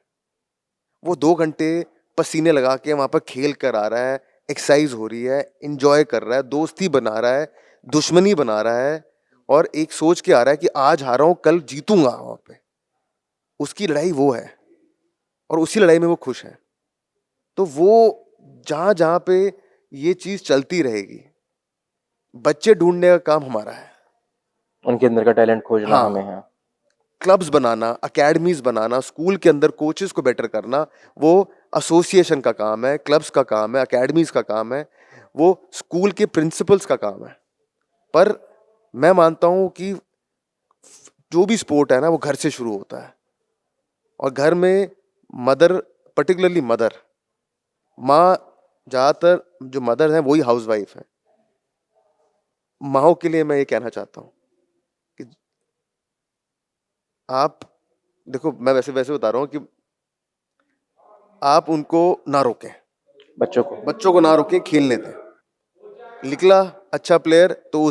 वो 2 घंटे पसीने लगा के वहां पर खेल कर आ रहा है, एक्सरसाइज हो रही है, इंजॉय कर रहा है, दोस्ती बना रहा है, दुश्मनी बना रहा है और एक सोच के आ रहा है कि आज हारा हूं कल जीतूंगा। वहां पे उसकी लड़ाई वो है और उसी लड़ाई में वो खुश है। तो वो जहां जहां पे ये चीज चलती रहेगी, बच्चे ढूंढने का काम हमारा है। उनके अंदर का टैलेंट खोजना हाँ, हमें है। क्लब्स बनाना, अकेडमीज बनाना, स्कूल के अंदर कोचेस को बेटर करना, वो एसोसिएशन का काम है, क्लब्स का काम है, अकेडमीज का काम है, वो स्कूल के प्रिंसिपल्स का काम है। पर मैं मानता हूँ कि जो भी स्पोर्ट है ना वो घर से शुरू होता है। और घर में मदर, पर्टिकुलरली मदर, माँ, ज़्यादातर जो मदर हैं वही हाउस वाइफ है। माँओं के लिए मैं ये कहना चाहता हूँ कि आप देखो, मैं वैसे वैसे बता रहा हूँ कि आप उनको ना रोकें, बच्चों को ना रोकें, खेलने दें। निकला अच्छा प्लेयर तो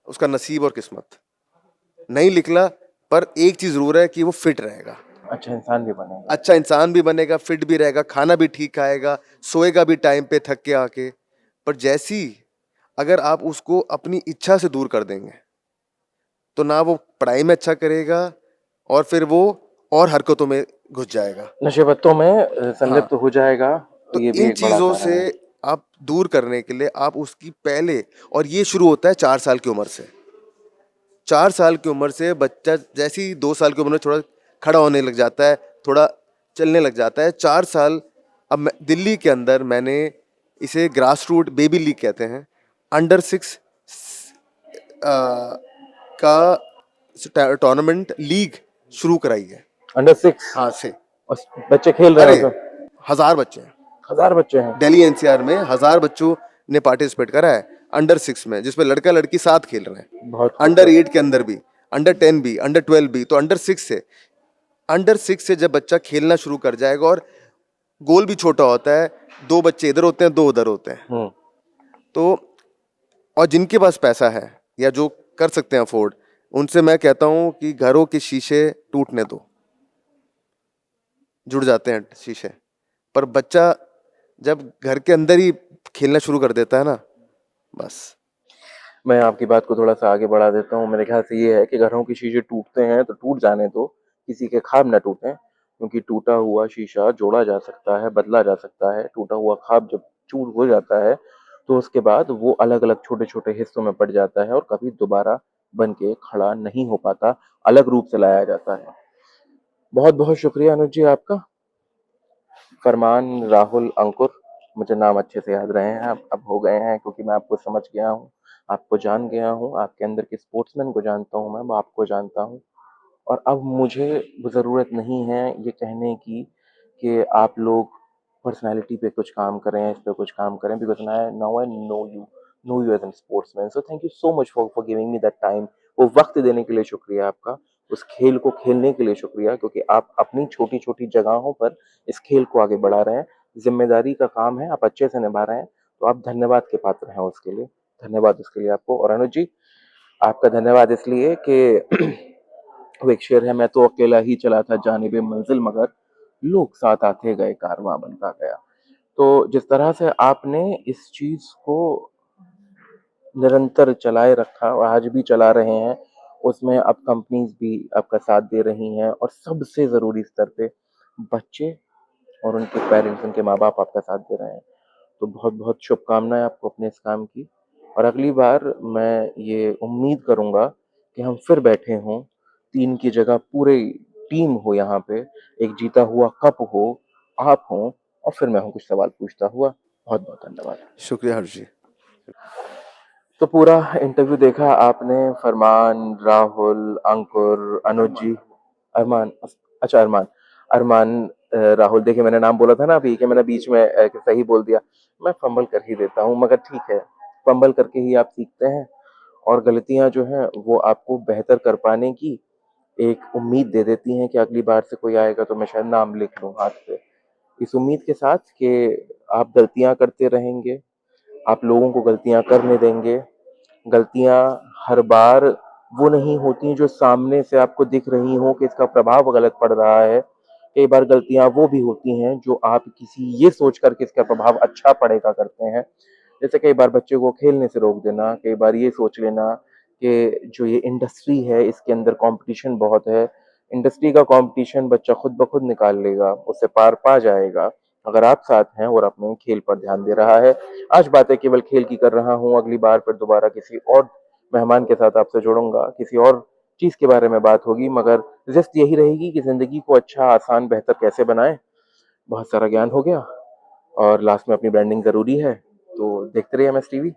उसका नसीब और किस्मत। नहीं निकला पर एक चीज जरूर है कि वो फिट रहेगा, अच्छा इंसान भी बनेगा। अच्छा इंसान भी बनेगा, फिट भी रहेगा, खाना भी ठीक खाएगा, सोएगा भी टाइम पे थक के आके। पर जैसी अगर आप उसको अपनी इच्छा से दूर कर देंगे तो ना वो पढ़ाई में अच्छा करेगा और फिर वो और हरकतों में घुस जाएगा। नशे पत्तों में हाँ, संलिप्त हो जाएगा, तो ये भी इन एक बड़ा चीजों कारण से है। आप दूर करने के लिए आप उसकी पहले, और ये शुरू होता है 4 साल की उम्र से। 4 साल की उम्र से बच्चा जैसी 2 साल की उम्र में थोड़ा खड़ा होने लग जाता है, थोड़ा चलने लग जाता है। 4 साल, अब दिल्ली के अंदर मैंने इसे ग्रास रूट बेबी लीग कहते हैं, अंडर 6 का टूर्नामेंट लीग शुरू कराई है। अंडर 6 हाँ से, और बच्चे खेल रहे अरे हैं उसमें? 1000 बच्चे हैं 1000 बच्चे हैं। दिल्ली एनसीआर में, 1000 बच्चों ने पार्टिसिपेट करा है अंडर 6 में, जिसमें लड़का लड़की साथ खेल रहे हैं। बहुत अंडर 8 के अंदर भी, अंडर 10 भी, अंडर 12 भी। तो अंडर 6 से जब बच्चा खेलना शुरू कर जाएगा, और गोल भी छोटा होता है, 2 बच्चे इधर होते हैं, 2 उधर होते हैं। तो और जिनके पास पैसा है या जो कर सकते हैं अफोर्ड, उनसे मैं कहता हूं कि घरों के शीशे टूटने दो, जुड़ जाते हैं शीशे। पर बच्चा जब घर के अंदर ही खेलना शुरू कर देता है ना, बस। मैं आपकी बात को थोड़ा सा आगे बढ़ा देता हूँ। मेरे ख्याल से ये है कि घरों की शीशे टूटते हैं तो टूट जाने दो, किसी के ख्वाब ना टूटें, क्योंकि टूटा हुआ शीशा जोड़ा जा सकता है, बदला जा सकता है। टूटा हुआ ख्वाब जब चूर हो जाता है तो उसके बाद वो अलग अलग छोटे छोटे हिस्सों में पड़ जाता है और कभी दोबारा बन के खड़ा नहीं हो पाता, अलग रूप से लाया जाता है। बहुत बहुत शुक्रिया अनुज जी आपका। फरमान, राहुल, अंकुर, मुझे नाम अच्छे से याद रहे हैं अब हो गए हैं, क्योंकि मैं आपको समझ गया हूँ, आपको जान गया हूँ, आपके अंदर के स्पोर्ट्समैन को जानता हूँ, मैं आपको जानता हूँ। और अब मुझे ज़रूरत नहीं है ये कहने की कि आप लोग पर्सनैलिटी पे कुछ काम करें, इस पे कुछ काम करें, because now I know you as an sportsman. So thank you so much for giving me that time. वो वक्त देने के लिए शुक्रिया आपका, उस खेल को खेलने के लिए शुक्रिया, क्योंकि आप अपनी छोटी छोटी जगहों पर इस खेल को आगे बढ़ा रहे हैं। जिम्मेदारी का काम है, आप अच्छे से निभा रहे हैं, तो आप धन्यवाद के पात्र हैं उसके लिए। धन्यवाद उसके लिए आपको। और अनुज जी, आपका धन्यवाद इसलिए कि वो एक शेर है, मैं तो अकेला ही चला था जानिबे मंजिल, मगर लोग साथ आते गए, कारवां बनता गया। तो जिस तरह से आपने इस चीज को निरंतर चलाए रखा और आज भी चला रहे हैं, उसमें अब कंपनीज भी आपका साथ दे रही हैं, और सबसे जरूरी स्तर पे बच्चे और उनके पेरेंट्स, उनके माँ बाप आपका साथ दे रहे हैं। तो बहुत बहुत शुभकामनाएं आपको अपने इस काम की। और अगली बार मैं ये उम्मीद करूंगा कि हम फिर बैठे हों, 3 की जगह पूरी टीम हो यहाँ पे, एक जीता हुआ कप हो, आप हों, और फिर मैं हूँ कुछ सवाल पूछता हुआ। बहुत बहुत धन्यवाद। शुक्रिया हर्ष जी। तो पूरा इंटरव्यू देखा आपने, फरमान, राहुल, अंकुर, अनुज जी, अरमान, अच्छा अरमान, अरमान, राहुल, देखिए मैंने नाम बोला था ना अभी कि मैंने बीच में सही बोल दिया। मैं फंबल कर ही देता हूँ, मगर ठीक है, फंबल करके ही आप सीखते हैं, और गलतियां जो हैं वो आपको बेहतर कर पाने की एक उम्मीद दे देती हैं कि अगली बार से कोई आएगा तो मैं शायद नाम लिख लूँ हाथ पे। इस उम्मीद के साथ कि आप गलतियां करते रहेंगे, आप लोगों को गलतियां करने देंगे। गलतियां हर बार वो नहीं होती जो सामने से आपको दिख रही हो कि इसका प्रभाव गलत पड़ रहा है। कई बार गलतियां वो भी होती हैं जो आप किसी ये सोच कर के इसका प्रभाव अच्छा पड़ेगा करते हैं। जैसे कई बार बच्चे को खेलने से रोक देना, कई बार ये सोच लेना कि जो ये इंडस्ट्री है इसके अंदर कंपटीशन बहुत है, इंडस्ट्री का कंपटीशन बच्चा खुद ब खुद निकाल लेगा, उससे पार पा जाएगा अगर आप साथ हैं और अपने खेल पर ध्यान दे रहा है। आज बातें केवल खेल की कर रहा हूँ, अगली बार फिर दोबारा किसी और मेहमान के साथ आपसे जुड़ूंगा, किसी और चीज के बारे में बात होगी, मगर जिस्त यही रहेगी कि जिंदगी को अच्छा, आसान, बेहतर कैसे बनाएं। बहुत सारा ज्ञान हो गया, और लास्ट में अपनी ब्रांडिंग जरूरी है, तो देखते रहिए एमएस टीवी।